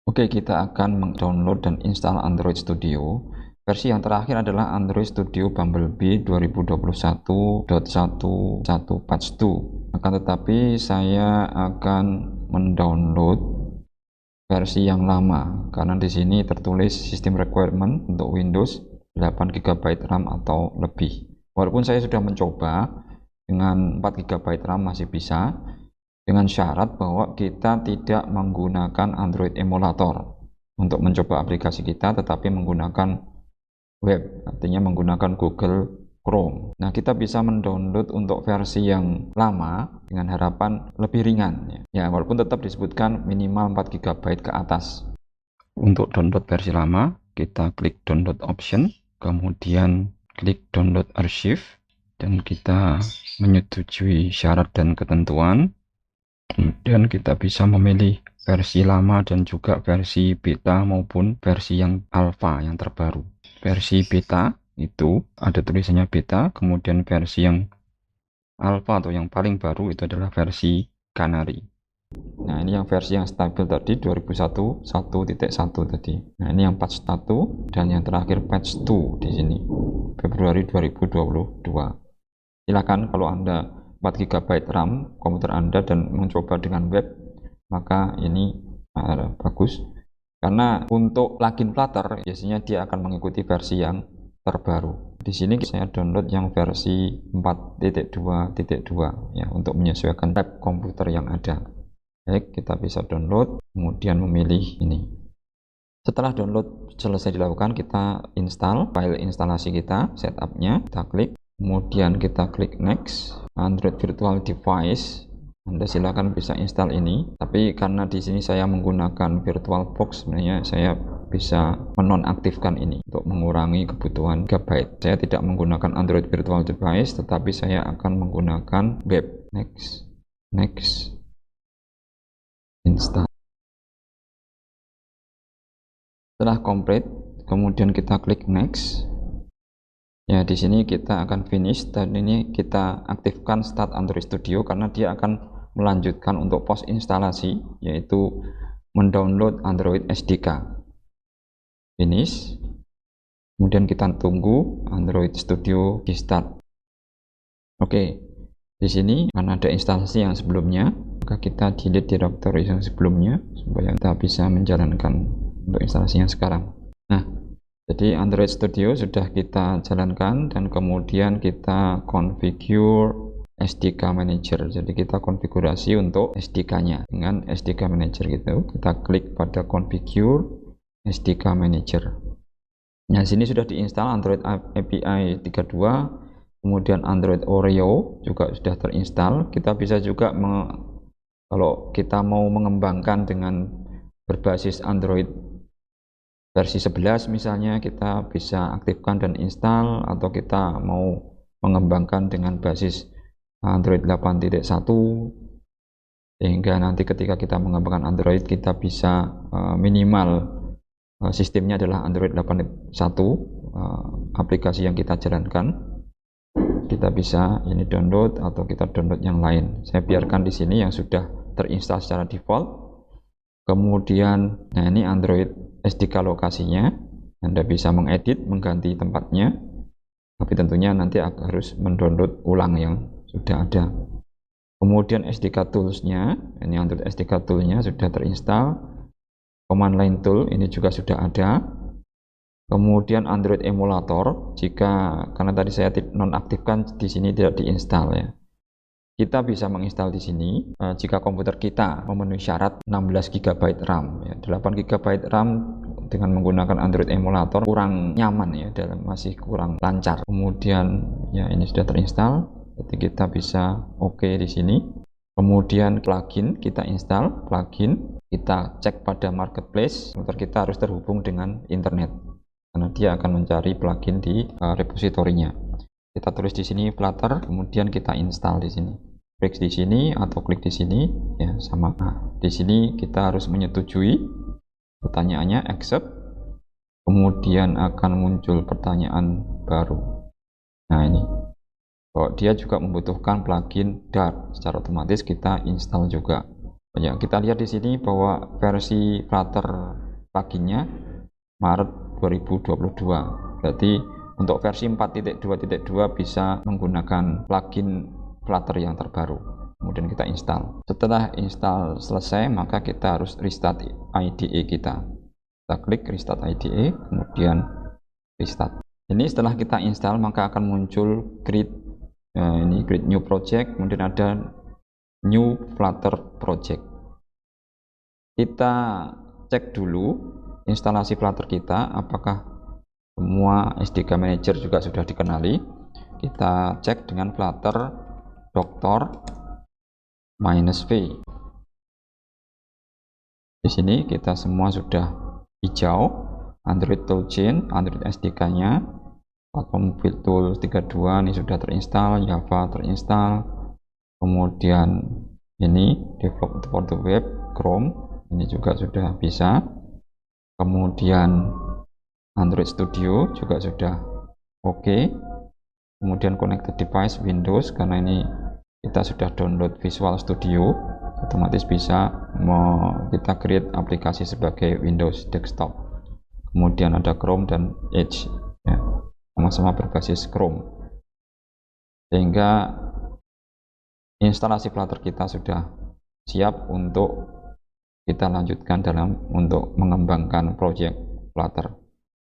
Oke, kita akan mendownload dan install Android Studio. Versi yang terakhir adalah Android Studio Bumblebee 2021.1.1 patch 2. Akan tetapi saya akan mendownload versi yang lama karena di sini tertulis sistem requirement untuk Windows 8 GB RAM atau lebih. Walaupun saya sudah mencoba dengan 4 GB RAM masih bisa, dengan syarat bahwa kita tidak menggunakan Android emulator untuk mencoba aplikasi kita, tetapi menggunakan web, artinya menggunakan Google Chrome. Nah, kita bisa mendownload untuk versi yang lama dengan harapan lebih ringan ya, walaupun tetap disebutkan minimal 4 GB ke atas. Untuk download versi lama, kita klik download option, kemudian klik download archive, dan kita menyetujui syarat dan ketentuan. Kemudian kita bisa memilih versi lama dan juga versi beta maupun versi yang alpha yang terbaru. Versi beta itu ada tulisannya beta, kemudian versi yang alpha atau yang paling baru itu adalah versi Canary. Nah, ini yang versi yang stabil tadi 2001 1.1 tadi. Nah, ini yang patch 1 dan yang terakhir patch 2 di sini Februari 2022. Silakan kalau Anda 4 GB RAM komputer Anda dan mencoba dengan web, maka ini bagus karena untuk plugin Flutter biasanya dia akan mengikuti versi yang terbaru. Di sini saya download yang versi 4.2.2 ya, untuk menyesuaikan tab komputer yang ada. Baik, kita bisa download kemudian memilih ini. Setelah download selesai dilakukan, kita install file instalasi kita, setupnya kita klik, kemudian kita klik next. Android Virtual Device, Anda silakan bisa install ini, tapi karena di sini saya menggunakan VirtualBox, sebenarnya saya bisa menonaktifkan ini untuk mengurangi kebutuhan gigabyte. Saya tidak menggunakan Android Virtual Device, tetapi saya akan menggunakan web. Next, install. Setelah complete, kemudian kita klik next. Ya, di sini kita akan finish dan ini kita aktifkan Start Android Studio karena dia akan melanjutkan untuk post instalasi, yaitu mendownload Android SDK. Finish. Kemudian kita tunggu Android Studio di start. Oke, di sini karena ada instalasi yang sebelumnya, maka kita delete directory yang sebelumnya supaya kita bisa menjalankan untuk instalasi yang sekarang. Nah, jadi Android Studio sudah kita jalankan dan kemudian kita configure SDK Manager. Jadi kita konfigurasi untuk SDK-nya dengan SDK Manager gitu. Kita klik pada configure SDK Manager. Nah, sini sudah diinstal Android API 32, kemudian Android Oreo juga sudah terinstall. Kita bisa juga kalau kita mau mengembangkan dengan berbasis Android versi 11 misalnya, kita bisa aktifkan dan install, atau kita mau mengembangkan dengan basis Android 8.1 sehingga nanti ketika kita mengembangkan Android kita bisa minimal sistemnya adalah Android 8.1 aplikasi yang kita jalankan. Kita bisa ini download atau kita download yang lain. Saya biarkan di sini yang sudah terinstall secara default. Kemudian, nah ini Android SDK lokasinya, Anda bisa mengedit, mengganti tempatnya, tapi tentunya nanti harus mendownload ulang yang sudah ada. Kemudian SDK toolsnya, ini Android SDK toolnya sudah terinstall. Command line tool ini juga sudah ada. Kemudian Android emulator, karena tadi saya nonaktifkan, di sini tidak diinstal ya. Kita bisa menginstal di sini jika komputer kita memenuhi syarat 16 GB RAM ya. 8 GB RAM dengan menggunakan Android emulator kurang nyaman ya, masih kurang lancar. Kemudian ya ini sudah terinstall, jadi kita bisa oke di sini. Kemudian plugin kita install, plugin kita cek pada marketplace. Komputer kita harus terhubung dengan internet karena dia akan mencari plugin di repositorinya. Kita tulis di sini Flutter, kemudian kita install di sini. Klik di sini atau klik di sini ya sama. Nah, di sini kita harus menyetujui. Pertanyaannya accept. Kemudian akan muncul pertanyaan baru. Nah, ini. Kalau dia juga membutuhkan plugin Dart, secara otomatis kita install juga Ya, kita lihat di sini bahwa versi Flutter pluginnya Maret 2022. Berarti untuk versi 4.2.2 bisa menggunakan plugin Flutter yang terbaru. Kemudian kita install. Setelah install selesai, maka kita harus restart IDE kita. Kita klik restart IDE, kemudian restart. Ini setelah kita install, maka akan muncul create new project, kemudian ada new Flutter project. Kita cek dulu instalasi Flutter kita, apakah semua SDK Manager juga sudah dikenali. Kita cek dengan Flutter Doctor -v. Di sini kita semua sudah hijau. Android Toolchain, Android SDK-nya, platform Build Tools 32 ini sudah terinstall, Java terinstall, kemudian ini Develop for the Web, Chrome, ini juga sudah bisa, kemudian Android Studio juga sudah oke, kemudian Connected Device Windows, karena ini kita sudah download Visual Studio, otomatis bisa kita create aplikasi sebagai Windows Desktop. Kemudian ada Chrome dan Edge, ya, sama-sama berbasis Chrome, sehingga instalasi Flutter kita sudah siap untuk kita lanjutkan untuk mengembangkan proyek Flutter.